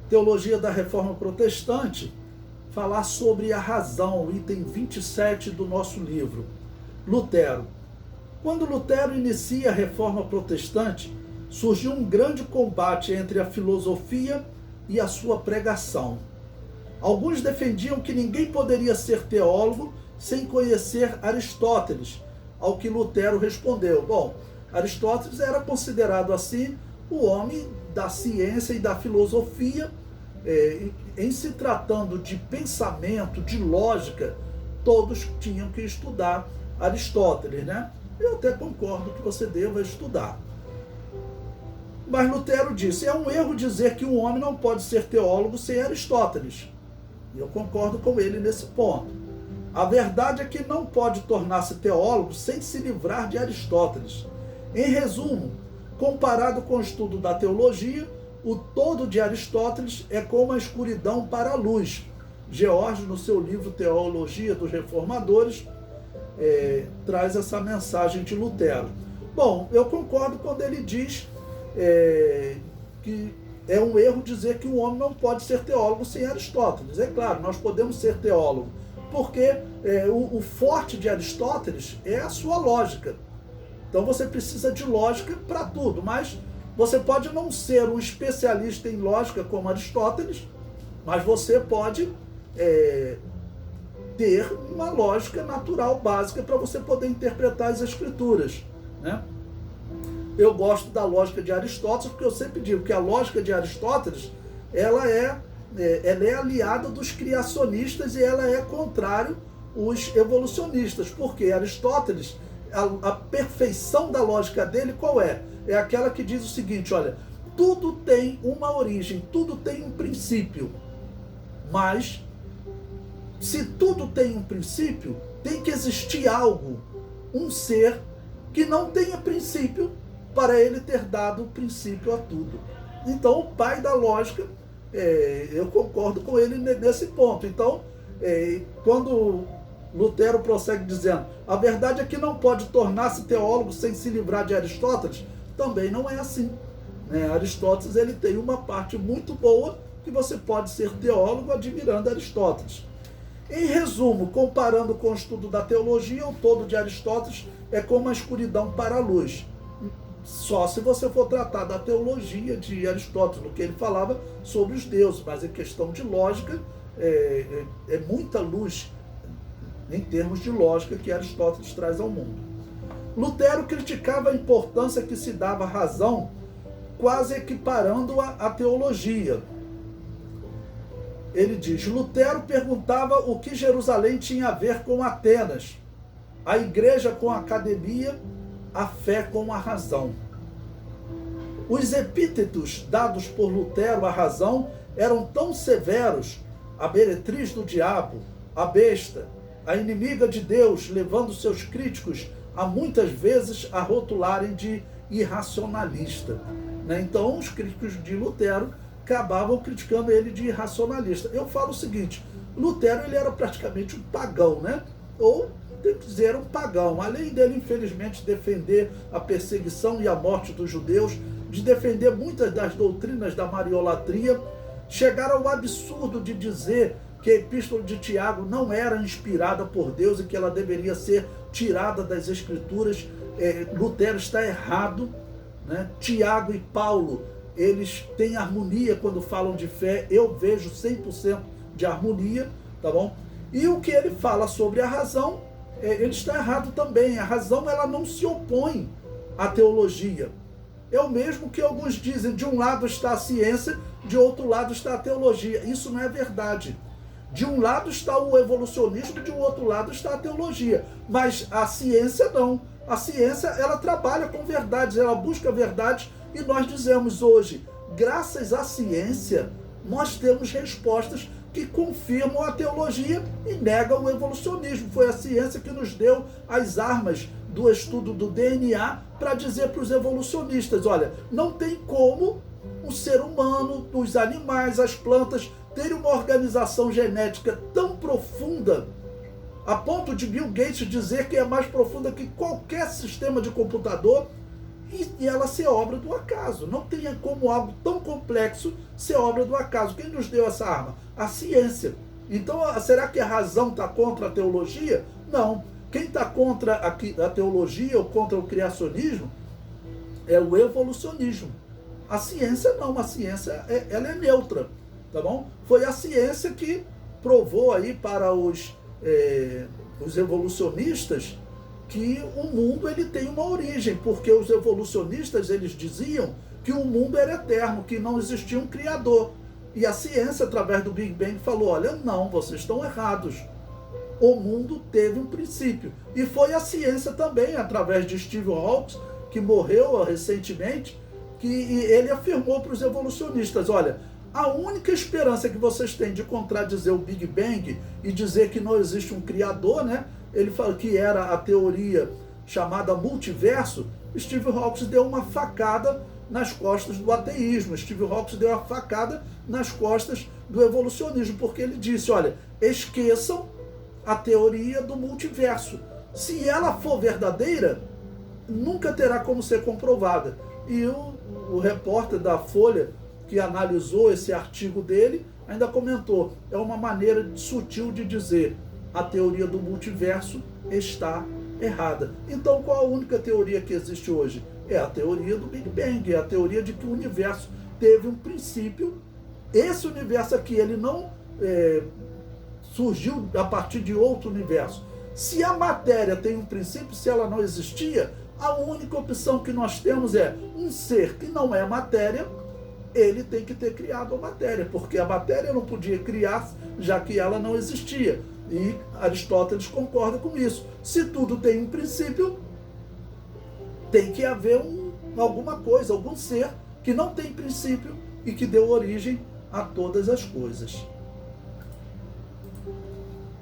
Teologia da Reforma Protestante, falar sobre a razão, item 27 do nosso livro. Lutero. Quando Lutero inicia a Reforma Protestante, surgiu um grande combate entre a filosofia e a sua pregação. Alguns defendiam que ninguém poderia ser teólogo sem conhecer Aristóteles, ao que Lutero respondeu: bom, Aristóteles era considerado assim o homem da ciência e da filosofia. Em se tratando de pensamento, de lógica, todos tinham que estudar Aristóteles, né? Eu até concordo que você deva estudar. Mas Lutero disse: é um erro dizer que um homem não pode ser teólogo sem Aristóteles. E eu concordo com ele nesse ponto. A verdade é que não pode tornar-se teólogo sem se livrar de Aristóteles. Em resumo, comparado com o estudo da teologia, o todo de Aristóteles é como a escuridão para a luz. George, no seu livro Teologia dos Reformadores, traz essa mensagem de Lutero. Bom, eu concordo quando ele diz que é um erro dizer que o homem não pode ser teólogo sem Aristóteles. É claro, nós podemos ser teólogos, porque o forte de Aristóteles é a sua lógica. Então você precisa de lógica para tudo, mas você pode não ser um especialista em lógica como Aristóteles, mas você pode ter uma lógica natural básica para você poder interpretar as escrituras, né? Eu gosto da lógica de Aristóteles porque eu sempre digo que a lógica de Aristóteles ela é aliada dos criacionistas e ela é contrário aos evolucionistas, porque Aristóteles, a perfeição da lógica dele qual é? É aquela que diz o seguinte: olha, tudo tem uma origem, tudo tem um princípio, mas se tudo tem um princípio, tem que existir algo, um ser que não tenha princípio para ele ter dado o princípio a tudo. Então o pai da lógica, eu concordo com ele nesse ponto. Então, quando Lutero prossegue dizendo: a verdade é que não pode tornar-se teólogo sem se livrar de Aristóteles, também não é assim, né? Aristóteles ele tem uma parte muito boa que você pode ser teólogo admirando Aristóteles. Em resumo, comparando com o estudo da teologia, o todo de Aristóteles é como a escuridão para a luz. Só se você for tratar da teologia de Aristóteles, no que ele falava sobre os deuses, mas em questão de lógica, é muita luz em termos de lógica que Aristóteles traz ao mundo. Lutero criticava a importância que se dava à razão, quase equiparando-a à teologia. Ele diz: Lutero perguntava o que Jerusalém tinha a ver com Atenas, a igreja com a academia, a fé com a razão. Os epítetos dados por Lutero à razão eram tão severos: a meretriz do diabo, a besta, a inimiga de Deus, levando seus críticos a muitas vezes a rotularem de irracionalista, né? Então os críticos de Lutero acabavam criticando ele de irracionalista. Eu falo o seguinte: Lutero ele era praticamente um pagão, né? Ou tem que dizer um pagão. Além dele, infelizmente, defender a perseguição e a morte dos judeus, de defender muitas das doutrinas da mariolatria, chegar ao absurdo de dizer que a epístola de Tiago não era inspirada por Deus e que ela deveria ser tirada das escrituras. Lutero está errado, né? Tiago e Paulo, eles têm harmonia quando falam de fé. Eu vejo 100% de harmonia, tá bom? E o que ele fala sobre a razão, ele está errado também. A razão ela não se opõe à teologia. É o mesmo que alguns dizem: de um lado está a ciência, de outro lado está a teologia. Isso não é verdade. De um lado está o evolucionismo, de um outro lado está a teologia. Mas a ciência não. A ciência ela trabalha com verdades, ela busca verdades, e nós dizemos hoje, graças à ciência, nós temos respostas que confirmam a teologia e negam o evolucionismo. Foi a ciência que nos deu as armas do estudo do DNA para dizer para os evolucionistas: olha, não tem como o ser humano, os animais, as plantas terem uma organização genética tão profunda, a ponto de Bill Gates dizer que é mais profunda que qualquer sistema de computador, e ela ser obra do acaso. Não tenha como algo tão complexo ser obra do acaso. Quem nos deu essa arma? A ciência. Então, será que a razão está contra a teologia? Não. Quem está contra a teologia ou contra o criacionismo é o evolucionismo. A ciência não, a ciência ela é neutra, tá bom? Foi a ciência que provou aí para os evolucionistas que o mundo ele tem uma origem, porque os evolucionistas eles diziam que o mundo era eterno, que não existia um criador. E a ciência, através do Big Bang, falou, olha, não, vocês estão errados. O mundo teve um princípio. E foi a ciência também, através de Steve Hawking, que morreu recentemente, que ele afirmou para os evolucionistas, olha, a única esperança que vocês têm de contradizer o Big Bang e dizer que não existe um criador, né? Ele falou que era a teoria chamada multiverso. Steve Hawking deu uma facada nas costas do ateísmo. Steve Hawking deu uma facada nas costas do evolucionismo, porque ele disse, olha, esqueçam a teoria do multiverso. Se ela for verdadeira, nunca terá como ser comprovada. E o repórter da Folha, que analisou esse artigo dele, ainda comentou, é uma maneira sutil de dizer, a teoria do multiverso está errada. Então, qual a única teoria que existe hoje? É a teoria do Big Bang, é a teoria de que o universo teve um princípio. Esse universo aqui, ele não surgiu a partir de outro universo. Se a matéria tem um princípio, se ela não existia, a única opção que nós temos é um ser que não é matéria, ele tem que ter criado a matéria, porque a matéria não podia criar, já que ela não existia. E Aristóteles concorda com isso. Se tudo tem um princípio, tem que haver alguma coisa, algum ser que não tem princípio e que deu origem a todas as coisas.